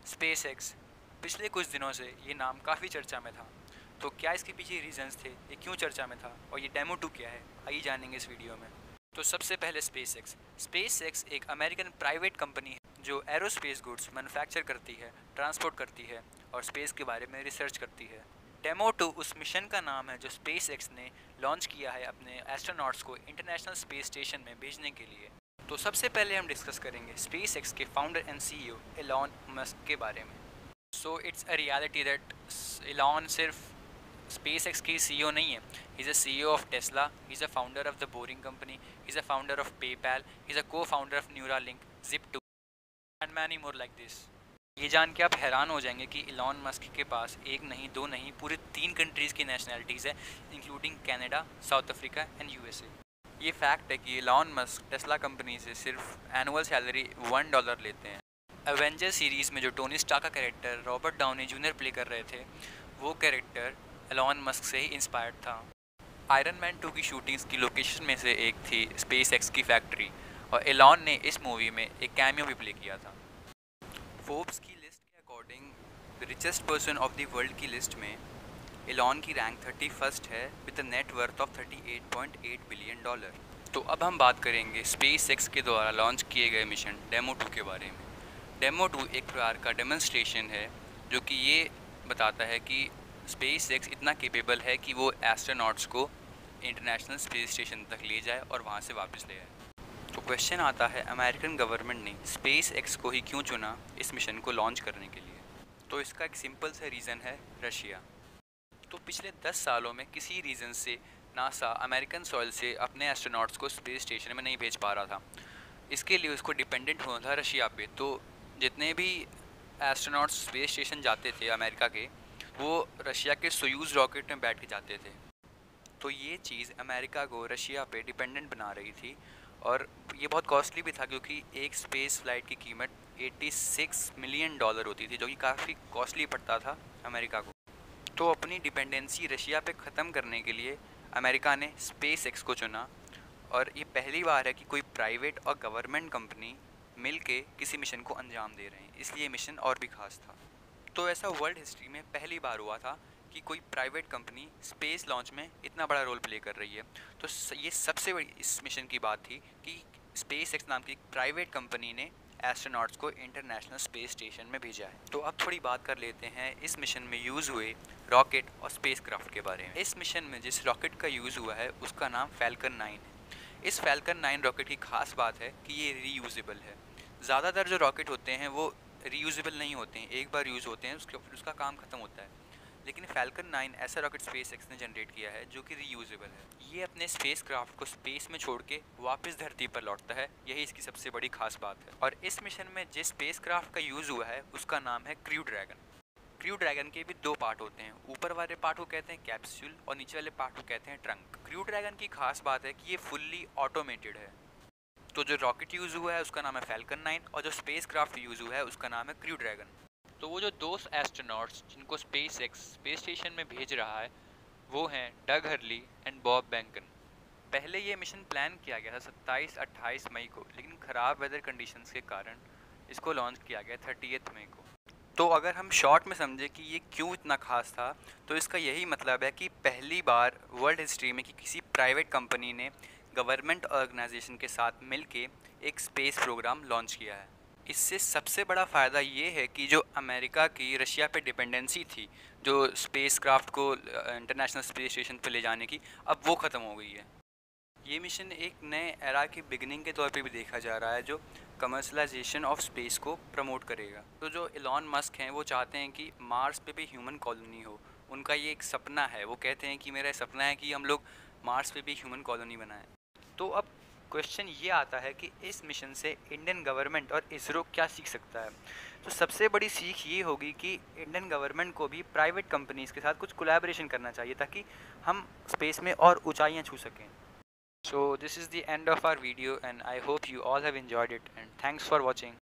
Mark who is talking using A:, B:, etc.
A: SpaceX पिछले कुछ दिनों से ये नाम काफ़ी चर्चा में था। तो क्या इसके पीछे रीजंस थे, ये क्यों चर्चा में था और ये डेमो 2 क्या है, आइए जानेंगे इस वीडियो में। तो सबसे पहले स्पेसएक्स एक अमेरिकन प्राइवेट कंपनी है जो एरोस्पेस गुड्स मैन्युफैक्चर करती है, ट्रांसपोर्ट करती है और स्पेस के बारे में रिसर्च करती है। डेमो 2 उस मिशन का नाम है जो स्पेसएक्स ने लॉन्च किया है अपने एस्ट्रोनॉट्स को इंटरनेशनल स्पेस स्टेशन में भेजने के लिए। तो सबसे पहले हम डिस्कस करेंगे स्पेसएक्स के founder and CEO Elon Musk के बारे में। So it's a reality that Elon सिर्फ SpaceX की CEO नहीं है. He's a CEO of Tesla. He's a founder of the Boring Company. He's a founder of PayPal. He's a co-founder of Neuralink, Zip2, and many more like this. ये जान के आप हैरान हो जाएंगे कि इलॉन मस्क के पास एक नहीं, दो नहीं, पूरे 3 कंट्रीज़ की नेशनैलिटीज़ है, including Canada, south Africa and USA. ये फैक्ट है कि इलॉन मस्क टेस्ला कंपनी से सिर्फ एनुअल सैलरी $1 लेते हैं। एवेंजर सीरीज़ में जो टोनी स्टार्क का character Robert Downey junior play कर रहे थे, वो कैरेक्टर एलॉन मस्क से ही इंस्पायर्ड था। आयरन मैन 2 की शूटिंग्स की लोकेशन में से एक थी स्पेसएक्स की फैक्ट्री और एलॉन ने इस मूवी में एक कैमियो भी प्ले किया था। फोर्ब्स की लिस्ट के according the richest person of the world की लिस्ट में एलॉन की रैंक 31st है with a net worth of $38.8 billion. तो अब हम बात करेंगे स्पेसएक्स के द्वारा लॉन्च किए गए मिशन डेमो 2 के बारे में। डेमो 2 एक प्रकार का डेमोन्स्ट्रेशन है जो कि ये बताता है कि स्पेसएक्स इतना केपेबल है कि वो एस्ट्रोनॉट्स को इंटरनेशनल स्पेस स्टेशन तक ले जाए और वहाँ से वापस ले आए। तो क्वेश्चन आता है, अमेरिकन गवर्नमेंट ने स्पेसएक्स को ही क्यों चुना इस मिशन को लॉन्च करने के लिए? तो इसका एक सिंपल सा रीज़न है रशिया। तो पिछले 10 सालों में किसी रीज़न से नासा अमेरिकन सॉइल से अपने एस्ट्रोनॉट्स को स्पेस स्टेशन में नहीं भेज पा रहा था। इसके लिए उसको डिपेंडेंट होना था रशिया पे। तो जितने भी एस्ट्रोनॉट्स स्पेस स्टेशन जाते थे अमेरिका के, वो रशिया के सोयूज़ रॉकेट में बैठ के जाते थे। तो ये चीज़ अमेरिका को रशिया पे डिपेंडेंट बना रही थी और ये बहुत कॉस्टली भी था क्योंकि एक स्पेस फ्लाइट की कीमत $86 मिलियन होती थी, जो कि काफ़ी कॉस्टली पड़ता था अमेरिका को। तो अपनी डिपेंडेंसी रशिया पे ख़त्म करने के लिए अमेरिका ने स्पेसएक्स को चुना और ये पहली बार है कि कोई प्राइवेट और गवर्नमेंट कंपनी मिल के किसी मिशन को अंजाम दे रहे हैं, इसलिए मिशन और भी खास था। तो ऐसा वर्ल्ड हिस्ट्री में पहली बार हुआ था कि कोई प्राइवेट कंपनी स्पेस लॉन्च में इतना बड़ा रोल प्ले कर रही है। तो ये सबसे बड़ी इस मिशन की बात थी कि स्पेसएक्स नाम की प्राइवेट कंपनी ने एस्ट्रोनॉट्स को इंटरनेशनल स्पेस स्टेशन में भेजा है। तो अब थोड़ी बात कर लेते हैं इस मिशन में यूज़ हुए रॉकेट और स्पेसक्राफ्ट के बारे में। इस मिशन में जिस रॉकेट का यूज़ हुआ है उसका नाम फैल्कन 9 है। इस फैल्कन 9 रॉकेट की खास बात है कि ये रीयूजेबल है। ज़्यादातर जो रॉकेट होते हैं वो रीयूजेबल नहीं होते हैं, एक बार यूज़ होते हैं उसका काम ख़त्म होता है। लेकिन फैल्कन 9 ऐसा रॉकेट स्पेसएक्स ने जनरेट किया है जो कि रीयूजेबल है। ये अपने स्पेसक्राफ्ट को स्पेस में छोड़ के वापस धरती पर लौटता है, यही इसकी सबसे बड़ी खास बात है। और इस मिशन में जिस स्पेसक्राफ्ट का यूज़ हुआ है उसका नाम है क्रू ड्रैगन। क्रू ड्रैगन के भी 2 पार्ट होते हैं, ऊपर वाले पार्ट को कहते हैं कैप्सूल और नीचे वाले पार्ट को कहते हैं ट्रंक। क्रू ड्रैगन की खास बात है कि ये फुल्ली ऑटोमेटेड है। तो जो रॉकेट यूज़ हुआ है उसका नाम है फैल्कन 9 और जो स्पेसक्राफ्ट यूज़ हुआ है उसका नाम है क्रू ड्रैगन। तो वो जो 2 एस्ट्रोनॉट्स जिनको स्पेसएक्स स्पेस स्टेशन में भेज रहा है वो हैं डग हर्ली एंड बॉब बैंकन। पहले ये मिशन प्लान किया गया था 27-28 मई को, लेकिन ख़राब वेदर कंडीशंस के कारण इसको लॉन्च किया गया 30 मई को। तो अगर हम शॉर्ट में समझे कि ये क्यों इतना खास था, तो इसका यही मतलब है कि पहली बार वर्ल्ड हिस्ट्री में कि किसी प्राइवेट कंपनी ने गवर्नमेंट ऑर्गेनाइजेशन के साथ मिलके एक स्पेस प्रोग्राम लॉन्च किया है। इससे सबसे बड़ा फ़ायदा ये है कि जो अमेरिका की रशिया पे डिपेंडेंसी थी जो स्पेस क्राफ्ट को इंटरनेशनल स्पेस स्टेशन पे ले जाने की, अब वो ख़त्म हो गई है। ये मिशन एक नए एरा की बिगिनिंग के तौर पे भी देखा जा रहा है जो कमर्शलाइजेशन ऑफ स्पेस को प्रमोट करेगा। तो जो एलॉन मस्क हैं वो चाहते हैं कि मार्स पे भी ह्यूमन कॉलोनी हो, उनका ये एक सपना है। वो कहते हैं कि मेरा सपना है कि हम लोग मार्स पे भी ह्यूमन कॉलोनी बनाएं। तो अब क्वेश्चन ये आता है कि इस मिशन से इंडियन गवर्नमेंट और इसरो क्या सीख सकता है? तो सबसे बड़ी सीख ये होगी कि इंडियन गवर्नमेंट को भी प्राइवेट कंपनीज़ के साथ कुछ कोलैबोरेशन करना चाहिए ताकि हम स्पेस में और ऊंचाइयां छू सकें। So this is the end of our video and I hope you all have enjoyed it and thanks for watching.